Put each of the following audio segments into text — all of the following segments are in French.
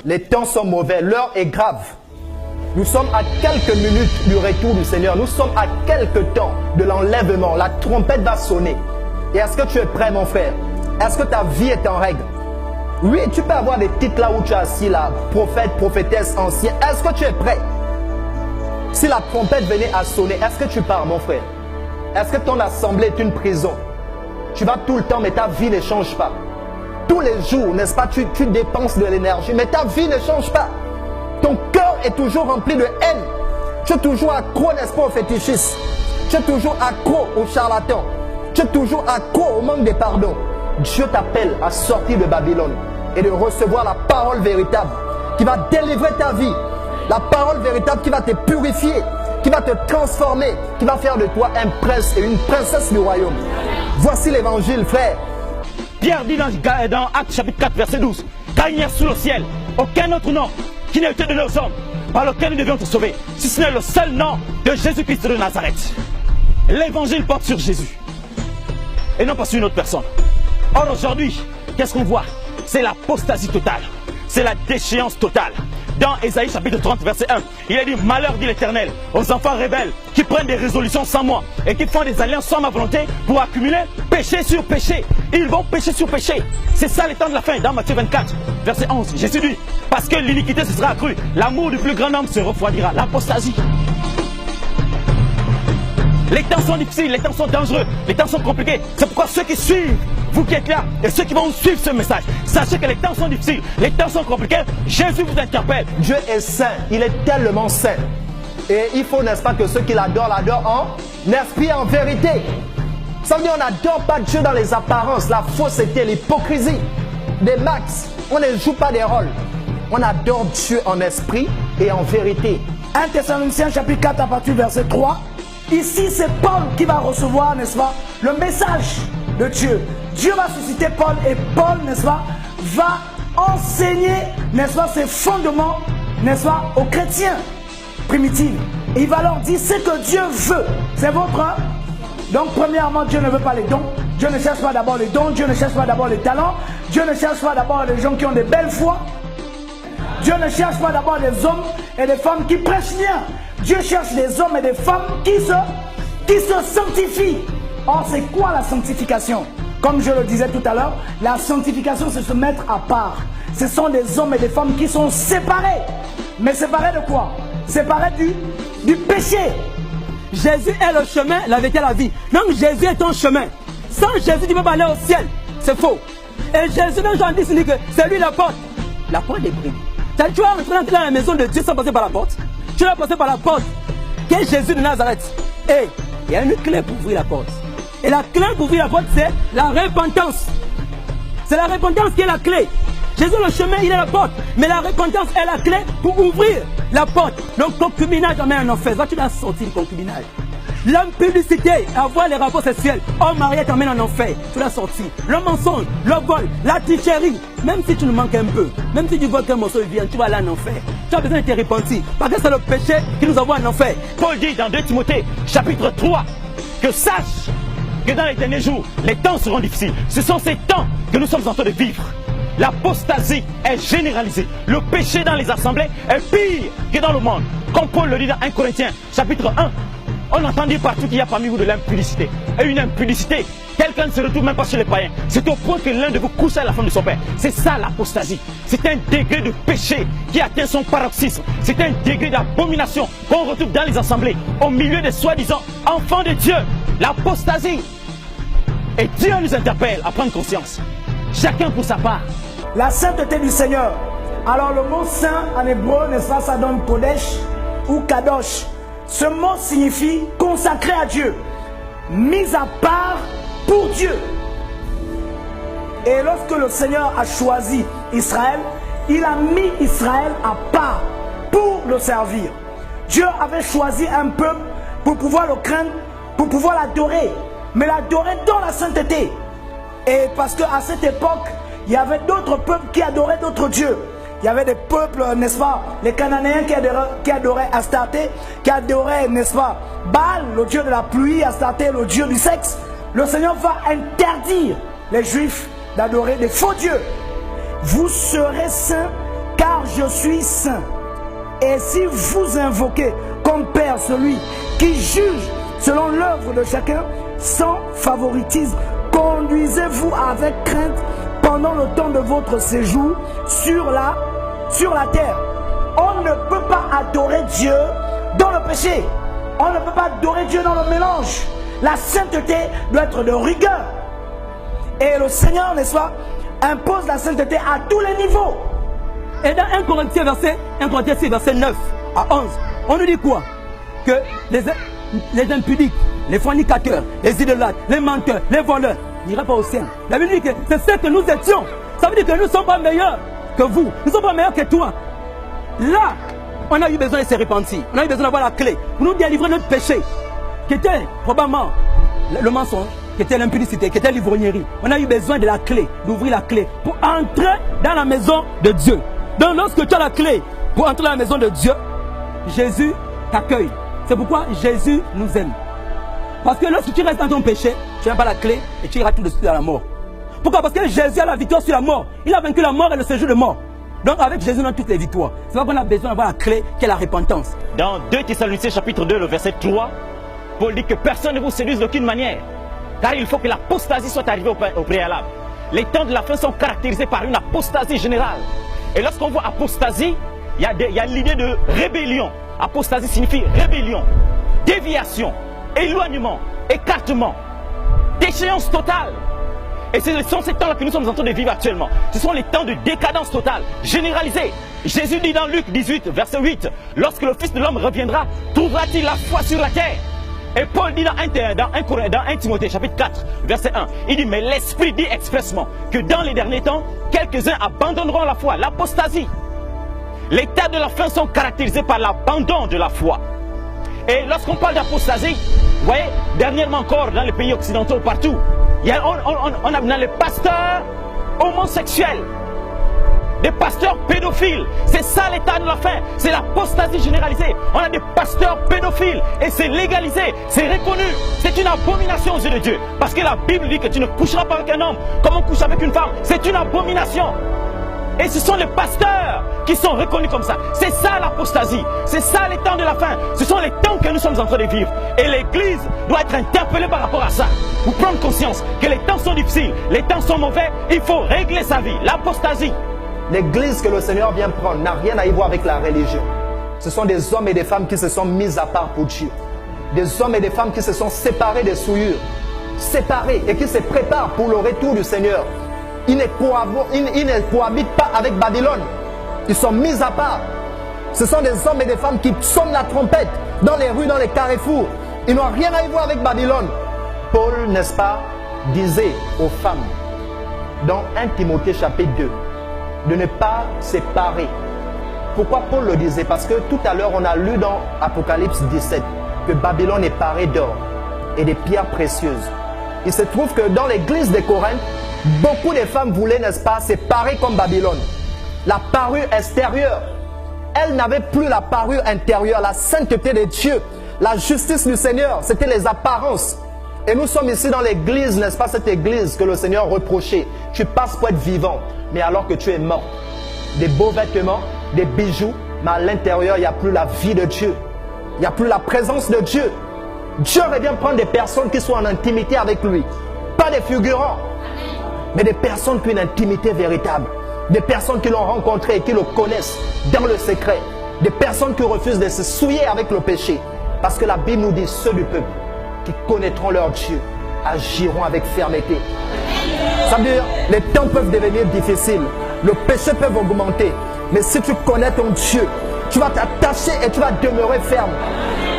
Les temps sont mauvais, l'heure est grave. Nous sommes à quelques minutes du retour du Seigneur. Nous sommes à quelques temps de l'enlèvement. La trompette va sonner. Et est-ce que tu es prêt, mon frère? Est-ce que ta vie est en règle? Oui, tu peux avoir des titres là où tu es assis là, prophète, prophétesse, ancien. Est-ce que tu es prêt? Si la trompette venait à sonner, est-ce que tu pars, mon frère? Est-ce que ton assemblée est une prison? Tu vas tout le temps, mais ta vie ne change pas. Tous les jours, n'est-ce pas, tu dépenses de l'énergie, mais ta vie ne change pas. Ton cœur est toujours rempli de haine. Tu es toujours accro, n'est-ce pas, au fétichisme. Tu es toujours accro aux charlatans. Tu es toujours accro au manque de pardon. Dieu t'appelle à sortir de Babylone et de recevoir la parole véritable qui va délivrer ta vie. La parole véritable qui va te purifier, qui va te transformer, qui va faire de toi un prince et une princesse du royaume. Voici l'évangile, frère. Pierre dit dans Actes chapitre 4, verset 12, « Car il n'y a sous le ciel aucun autre nom qui n'a été donné aux hommes par lequel nous devions te sauver, si ce n'est le seul nom de Jésus-Christ de Nazareth. » L'évangile porte sur Jésus et non pas sur une autre personne. Or aujourd'hui, qu'est-ce qu'on voit? C'est l'apostasie totale, c'est la déchéance totale. Dans Ésaïe chapitre 30 verset 1, il est dit: malheur dit l'Éternel aux enfants rebelles qui prennent des résolutions sans moi et qui font des alliances sans ma volonté pour accumuler péché sur péché. Ils vont pécher sur péché. C'est ça les temps de la fin. Dans Matthieu 24 verset 11, Jésus dit: parce que l'iniquité se sera accrue, l'amour du plus grand homme se refroidira. L'apostasie. Les temps sont difficiles, les temps sont dangereux, les temps sont compliqués. C'est pourquoi ceux qui suivent, vous qui êtes là, et ceux qui vont suivre ce message, sachez que les temps sont difficiles, les temps sont compliqués. Jésus vous interpelle. Dieu est saint, il est tellement saint. Et il faut, n'est-ce pas, que ceux qui l'adorent, l'adorent en esprit et en vérité. Ça veut dire qu'on n'adore pas Dieu dans les apparences, la fausseté, l'hypocrisie, des max. On ne joue pas des rôles. On adore Dieu en esprit et en vérité. 1 Thessaloniciens chapitre 4 à partir du verset 3. Ici, c'est Paul qui va recevoir, n'est-ce pas, le message de Dieu. Dieu va susciter Paul et Paul, n'est-ce pas, va enseigner, n'est-ce pas, ses fondements, n'est-ce pas, aux chrétiens primitifs. Et il va leur dire ce que Dieu veut. C'est votre... Donc, premièrement, Dieu ne veut pas les dons. Dieu ne cherche pas d'abord les dons. Dieu ne cherche pas d'abord les talents. Dieu ne cherche pas d'abord les gens qui ont de belles foi. Dieu ne cherche pas d'abord des hommes et des femmes qui prêchent bien. Dieu cherche des hommes et des femmes qui se sanctifient. Or, c'est quoi la sanctification? Comme je le disais tout à l'heure, la sanctification, c'est se mettre à part. Ce sont des hommes et des femmes qui sont séparés. Mais séparés de quoi? Séparés du péché. Jésus est le chemin, la vérité et la vie. Donc Jésus est ton chemin. Sans Jésus, tu ne peux pas aller au ciel. C'est faux. Et Jésus, même Jean dit que c'est lui la porte. La porte est brisée. Tu vas rentrer dans la maison de Dieu sans passer par la porte. Tu vas passer par la porte qui est Jésus de Nazareth. Et il y a une clé pour ouvrir la porte. Et la clé pour ouvrir la porte, c'est la repentance. C'est la repentance qui est la clé. Jésus, le chemin, il est la porte. Mais la repentance est la clé pour ouvrir la porte. Donc, concubinage amène un enfer. Tu dois sortir du concubinage. L'impudicité, avoir les rapports sexuels, homme marié t'emmène en enfer. Tu dois sortir. Le mensonge, le vol, la tricherie. Même si tu nous manques un peu, même si tu voles qu'un morceau de viande, tu vas aller en enfer. Tu as besoin de te repentir. Parce que c'est le péché qui nous envoie en enfer. Paul dit dans 2 Timothée, chapitre 3, que sache que dans les derniers jours, les temps seront difficiles. Ce sont ces temps que nous sommes en train de vivre. L'apostasie est généralisée. Le péché dans les assemblées est pire que dans le monde. Comme Paul le dit dans 1 Corinthiens, chapitre 1, on entend dire partout qu'il y a parmi vous de l'impudicité. Et une impudicité, quelqu'un ne se retrouve même pas chez les païens. C'est au point que l'un de vous couche à la femme de son père. C'est ça l'apostasie. C'est un degré de péché qui atteint son paroxysme. C'est un degré d'abomination qu'on retrouve dans les assemblées, au milieu des soi-disant enfants de Dieu. L'apostasie. Et Dieu nous interpelle à prendre conscience. Chacun pour sa part. La sainteté du Seigneur. Alors le mot saint en hébreu, n'est-ce pas, ça donne Kodesh ou Kadosh. Ce mot signifie consacré à Dieu, mis à part pour Dieu. Et lorsque le Seigneur a choisi Israël, il a mis Israël à part pour le servir. Dieu avait choisi un peuple pour pouvoir le craindre, pour pouvoir l'adorer, mais l'adorer dans la sainteté. Et parce qu'à cette époque, il y avait d'autres peuples qui adoraient d'autres dieux. Il y avait des peuples, n'est-ce pas, les Cananéens qui adoraient Astarté, qui adoraient, n'est-ce pas, Baal, le dieu de la pluie, Astarté, le dieu du sexe. Le Seigneur va interdire les Juifs d'adorer des faux dieux. Vous serez saints, car je suis saint. Et si vous invoquez comme Père celui qui juge selon l'œuvre de chacun, sans favoritisme, conduisez-vous avec crainte pendant le temps de votre séjour sur la terre. On ne peut pas adorer Dieu dans le péché. On ne peut pas adorer Dieu dans le mélange. La sainteté doit être de rigueur. Et le Seigneur, n'est-ce pas, impose la sainteté à tous les niveaux. Et dans 1 Corinthiens 6, verset 9 à 11, on nous dit quoi? Que les impudiques, les fornicateurs, les idolâtres, les menteurs, les voleurs n'iraient pas au ciel. La Bible dit que c'est ce que nous étions. Ça veut dire que nous ne sommes pas meilleurs que vous. Nous ne sommes pas meilleurs que toi. Là, on a eu besoin de se repentir. On a eu besoin d'avoir la clé pour nous délivrer de notre péché, qui était probablement le mensonge, qui était l'impudicité, qui était l'ivrognerie. On a eu besoin de la clé, d'ouvrir la clé pour entrer dans la maison de Dieu. Donc lorsque tu as la clé pour entrer dans la maison de Dieu, Jésus t'accueille. C'est pourquoi Jésus nous aime. Parce que lorsque tu restes dans ton péché, tu n'as pas la clé et tu iras tout de suite à la mort. Pourquoi? Parce que Jésus a la victoire sur la mort. Il a vaincu la mort et le séjour de mort. Donc avec Jésus, on a toutes les victoires. C'est pourquoi on a besoin d'avoir la clé qui est la repentance. Dans 2 Thessaloniciens chapitre 2, le verset 3, Paul dit que personne ne vous séduise d'aucune manière. Car il faut que l'apostasie soit arrivée au préalable. Les temps de la fin sont caractérisés par une apostasie générale. Et lorsqu'on voit apostasie, il y a l'idée de rébellion. Apostasie signifie rébellion, déviation, éloignement, écartement, déchéance totale. Et ce sont ces temps-là que nous sommes en train de vivre actuellement. Ce sont les temps de décadence totale, généralisée. Jésus dit dans Luc 18, verset 8, « Lorsque le Fils de l'homme reviendra, trouvera-t-il la foi sur la terre ?» Et Paul dit dans 1 Timothée chapitre 4, verset 1, il dit « Mais l'Esprit dit expressement que dans les derniers temps, quelques-uns abandonneront la foi, l'apostasie. » Les temps de la fin sont caractérisés par l'abandon de la foi. Et lorsqu'on parle d'apostasie, vous voyez, dernièrement encore dans les pays occidentaux, partout, on a les pasteurs homosexuels, des pasteurs pédophiles. C'est ça l'état de la fin, c'est l'apostasie généralisée. On a des pasteurs pédophiles et c'est légalisé, c'est reconnu. C'est une abomination aux yeux de Dieu. Parce que la Bible dit que tu ne coucheras pas avec un homme comme on couche avec une femme. C'est une abomination. Et ce sont les pasteurs qui sont reconnus comme ça. C'est ça l'apostasie. C'est ça les temps de la fin. Ce sont les temps que nous sommes en train de vivre. Et l'Église doit être interpellée par rapport à ça. Pour prendre conscience que les temps sont difficiles, les temps sont mauvais, il faut régler sa vie. L'apostasie. L'église que le Seigneur vient prendre n'a rien à y voir avec la religion. Ce sont des hommes et des femmes qui se sont mis à part pour Dieu. Des hommes et des femmes qui se sont séparés des souillures. Séparés et qui se préparent pour le retour du Seigneur. Ils ne cohabitent pas avec Babylone. Ils sont mis à part. Ce sont des hommes et des femmes qui sonnent la trompette dans les rues, dans les carrefours. Ils n'ont rien à y voir avec Babylone. Paul, n'est-ce pas, disait aux femmes dans 1 Timothée chapitre 2 de ne pas séparer. Pourquoi Paul le disait? Parce que tout à l'heure on a lu dans Apocalypse 17 que Babylone est parée d'or et des pierres précieuses. Il se trouve que dans l'église de Corinthe, beaucoup de femmes voulaient, n'est-ce pas, séparer comme Babylone. La parure extérieure, elles n'avaient plus la parure intérieure, la sainteté de Dieu, la justice du Seigneur, c'était les apparences. Et nous sommes ici dans l'église, n'est-ce pas, cette église que le Seigneur reprochait. Tu passes pour être vivant, mais alors que tu es mort. Des beaux vêtements, des bijoux, mais à l'intérieur, il n'y a plus la vie de Dieu. Il n'y a plus la présence de Dieu. Dieu revient prendre des personnes qui sont en intimité avec lui. Pas des figurants, mais des personnes qui ont une intimité véritable. Des personnes qui l'ont rencontré et qui le connaissent dans le secret. Des personnes qui refusent de se souiller avec le péché. Parce que la Bible nous dit, ceux du peuple qui connaîtront leur Dieu agiront avec fermeté. Ça veut dire, les temps peuvent devenir difficiles. Le péché peut augmenter. Mais si tu connais ton Dieu, tu vas t'attacher et tu vas demeurer ferme.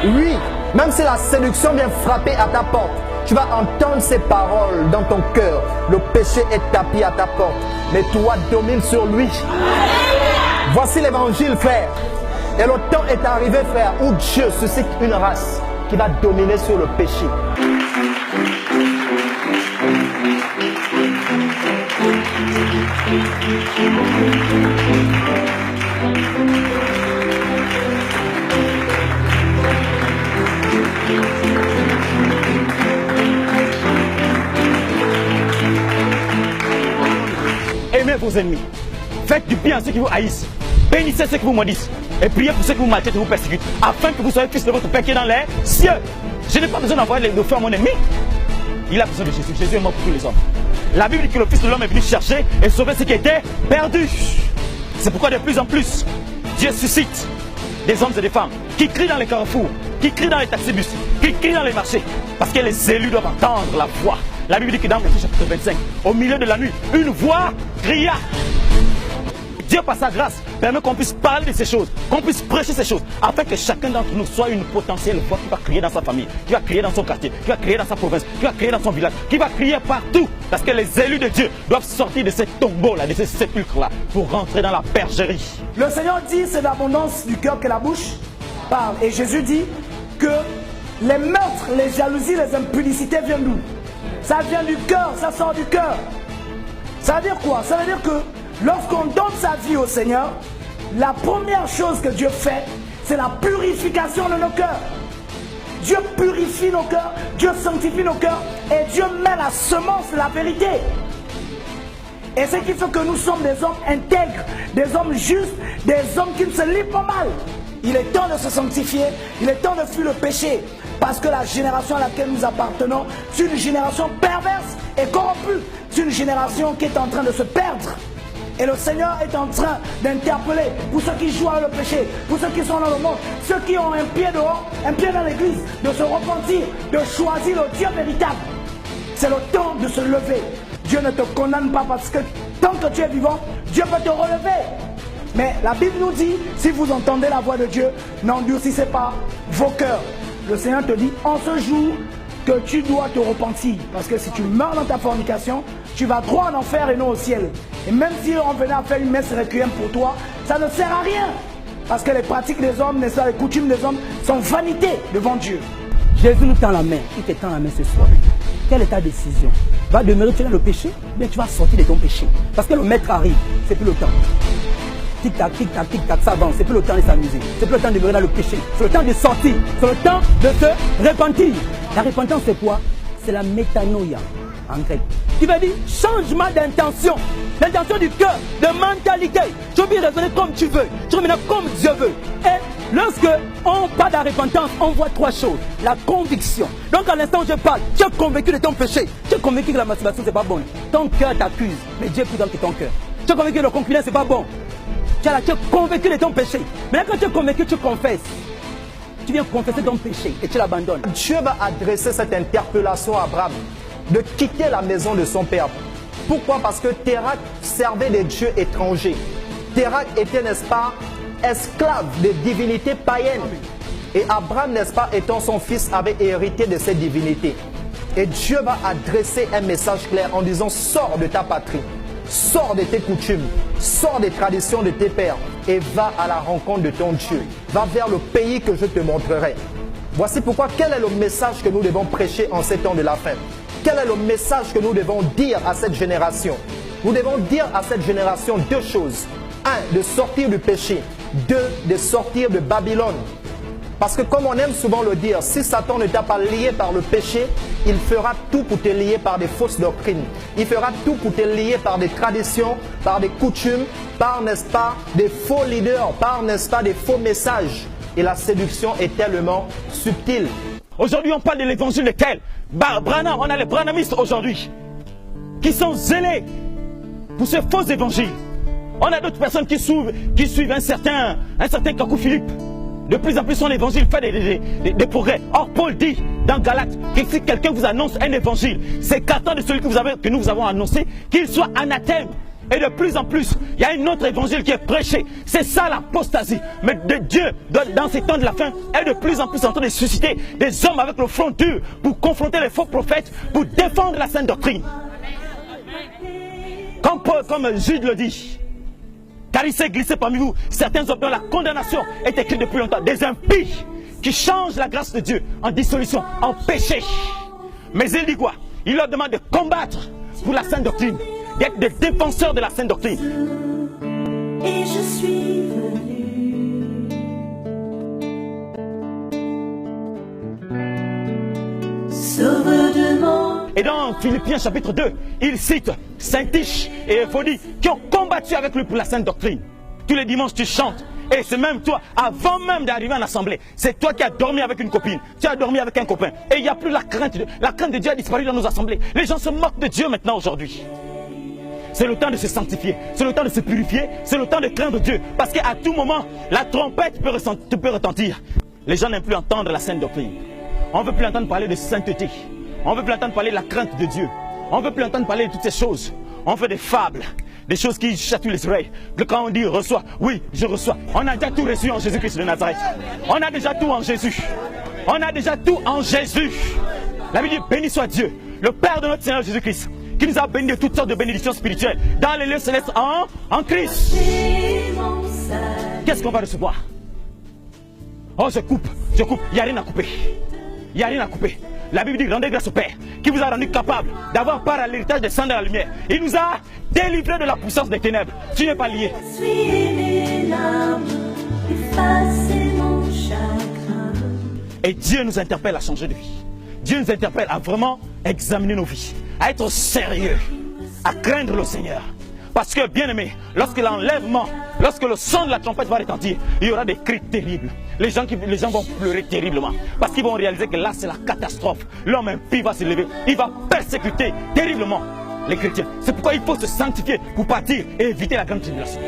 Oui, même si la séduction vient frapper à ta porte, tu vas entendre ces paroles dans ton cœur. Le péché est tapis à ta porte, mais toi domine sur lui. Voici l'évangile, frère. Et le temps est arrivé, frère, où Dieu suscite une race qui va dominer sur le péché. Aimez vos ennemis. Faites du bien à ceux qui vous haïssent. bénissez ceux qui vous maudissent et priez pour ceux qui vous maltraitent et vous persécutent, afin que vous soyez fils de votre Père qui est dans les cieux. Je n'ai pas besoin d'envoyer le feu à mon ennemi. Il a besoin de Jésus. Jésus est mort pour tous les hommes. La Bible dit que le Fils de l'homme est venu chercher et sauver ceux qui étaient perdus. C'est pourquoi de plus en plus, Dieu suscite des hommes et des femmes qui crient dans les carrefours, qui crient dans les taxibus, qui crient dans les marchés, parce que les élus doivent entendre la voix. La Bible dit que dans Matthieu chapitre 25, au milieu de la nuit, une voix cria. Dieu, par sa grâce, permet qu'on puisse parler de ces choses, qu'on puisse prêcher ces choses, afin que chacun d'entre nous soit une potentielle voix qui va crier dans sa famille, qui va crier dans son quartier, qui va crier dans sa province, qui va crier dans son village, qui va crier partout. Parce que les élus de Dieu doivent sortir de ces tombeaux-là, de ces sépulcres-là, pour rentrer dans la bergerie. Le Seigneur dit, c'est l'abondance du cœur que la bouche parle. Et Jésus dit que les meurtres, les jalousies, les impudicités viennent d'où? Ça vient du cœur, ça sort du cœur. Ça veut dire quoi? Ça veut dire que lorsqu'on donne sa vie au Seigneur, la première chose que Dieu fait, c'est la purification de nos cœurs. Dieu purifie nos cœurs, Dieu sanctifie nos cœurs et Dieu met la semence de la vérité. Et ce qui fait que nous sommes des hommes intègres, des hommes justes, des hommes qui ne se livrent pas mal. Il est temps de se sanctifier, il est temps de fuir le péché. Parce que la génération à laquelle nous appartenons, c'est une génération perverse et corrompue. C'est une génération qui est en train de se perdre. Et le Seigneur est en train d'interpeller pour ceux qui jouent avec le péché, pour ceux qui sont dans le monde, ceux qui ont un pied dehors, un pied dans l'église, de se repentir, de choisir le Dieu véritable. C'est le temps de se lever. Dieu ne te condamne pas parce que tant que tu es vivant, Dieu peut te relever. Mais la Bible nous dit, si vous entendez la voix de Dieu, n'endurcissez pas vos cœurs. Le Seigneur te dit, en ce jour, que tu dois te repentir. Parce que si tu meurs dans ta fornication, tu vas droit en enfer et non au ciel. Et même si on venait à faire une messe requiem pour toi, ça ne sert à rien. Parce que les pratiques des hommes, les coutumes des hommes sont vanité devant Dieu. Jésus nous tend la main. Il te tend la main ce soir. Quelle est ta décision? Va demeurer-tu dans le péché? Bien tu vas sortir de ton péché. Parce que le maître arrive. C'est plus le temps. Tic-tac, tic-tac, tic-tac, ça avance. C'est plus le temps de s'amuser. C'est plus le temps de demeurer dans le péché. C'est le temps de sortir. C'est le temps de se repentir. La repentance, c'est quoi? C'est la métanoïa en grec. Qui veut dire changement d'intention. L'intention du cœur, de mentalité. Tu veux bien raisonner comme tu veux. Tu veux maintenant comme Dieu veut. Et lorsque on parle de la repentance, on voit trois choses. La conviction. Donc à l'instant où je parle, tu es convaincu de ton péché. Tu es convaincu que la masturbation, c'est pas bon. Ton cœur t'accuse. Mais Dieu est plus grand que ton cœur. Tu es convaincu que le concubinage, c'est pas bon. Tu es convaincu de ton péché. Maintenant, quand tu es convaincu, tu confesses. Tu viens confesser ton péché et tu l'abandonnes. Dieu va adresser cette interpellation à Abraham de quitter la maison de son père. Pourquoi? Parce que Térak servait des dieux étrangers. Térak était, n'est-ce pas, esclave des divinités païennes. Et Abraham, n'est-ce pas, étant son fils, avait hérité de ces divinités. Et Dieu va adresser un message clair en disant: sors de ta patrie. Sors de tes coutumes, sors des traditions de tes pères et va à la rencontre de ton Dieu. Va vers le pays que je te montrerai. Voici pourquoi, quel est le message que nous devons prêcher en ces temps de la fin? Quel est le message que nous devons dire à cette génération? Nous devons dire à cette génération deux choses. Un, de sortir du péché. Deux, de sortir de Babylone. Parce que comme on aime souvent le dire, si Satan ne t'a pas lié par le péché, il fera tout pour te lier par des fausses doctrines. Il fera tout pour te lier par des traditions, par des coutumes, par, n'est-ce pas, des faux leaders, par, n'est-ce pas, des faux messages. Et la séduction est tellement subtile. Aujourd'hui, on parle de l'évangile lequel? Branham, on a les branhamistes aujourd'hui qui sont zélés pour ce faux évangile. On a d'autres personnes qui suivent un certain Kakou Philippe. De plus en plus, son évangile fait des progrès. Or, Paul dit dans Galates que si quelqu'un vous annonce un évangile, c'est qu'attend de celui que nous avons annoncé, qu'il soit anathème. Et de plus en plus, il y a un autre évangile qui est prêché. C'est ça l'apostasie. Mais de Dieu, dans ces temps de la fin, est de plus en plus en train de susciter des hommes avec le front dur pour confronter les faux prophètes, pour défendre la sainte doctrine. Comme Jude le dit. Car il s'est glissé parmi vous certains hommes dont la condamnation est écrite depuis longtemps. Des impies qui changent la grâce de Dieu en dissolution, en péché. Mais il dit quoi? Il leur demande de combattre pour la sainte doctrine, d'être des défenseurs de la sainte doctrine. Et je suis venu. Sauveur de mon... Et dans Philippiens chapitre 2, il cite Saint-Tiche et Éphodie qui ont combattu avec lui pour la sainte doctrine. Tous les dimanches, tu chantes. Et c'est même toi, avant même d'arriver en assemblée, c'est toi qui as dormi avec une copine, tu as dormi avec un copain. Et il n'y a plus la crainte de Dieu a disparu dans nos assemblées. Les gens se moquent de Dieu maintenant aujourd'hui. C'est le temps de se sanctifier, c'est le temps de se purifier, c'est le temps de craindre Dieu. Parce qu'à tout moment, la trompette peut retentir. Les gens n'aiment plus entendre la sainte doctrine. On ne veut plus entendre parler de sainteté. On ne veut plus entendre parler de la crainte de Dieu. On ne veut plus entendre parler de toutes ces choses. On fait des fables. Des choses qui chatouillent les oreilles. Quand on dit reçois, oui, je reçois. On a déjà tout reçu en Jésus-Christ de Nazareth. On a déjà tout en Jésus. On a déjà tout en Jésus. La Bible dit béni soit Dieu, le Père de notre Seigneur Jésus-Christ, qui nous a bénis de toutes sortes de bénédictions spirituelles dans les lieux célestes en Christ. Qu'est-ce qu'on va recevoir? Oh, je coupe. Il n'y a rien à couper. Il n'y a rien à couper. La Bible dit rendez grâce au Père qui vous a rendu capable d'avoir part à l'héritage des saints de la lumière. Il nous a délivrés de la puissance des ténèbres. Tu n'es pas lié. Et Dieu nous interpelle à changer de vie. Dieu nous interpelle à vraiment examiner nos vies, à être sérieux, à craindre le Seigneur. Parce que, bien aimé, lorsque l'enlèvement, lorsque le son de la trompette va retentir, il y aura des cris terribles. Les gens vont pleurer terriblement. Parce qu'ils vont réaliser que là, c'est la catastrophe. L'homme impie va se lever. Il va persécuter terriblement les chrétiens. C'est pourquoi il faut se sanctifier pour partir et éviter la grande tribulation.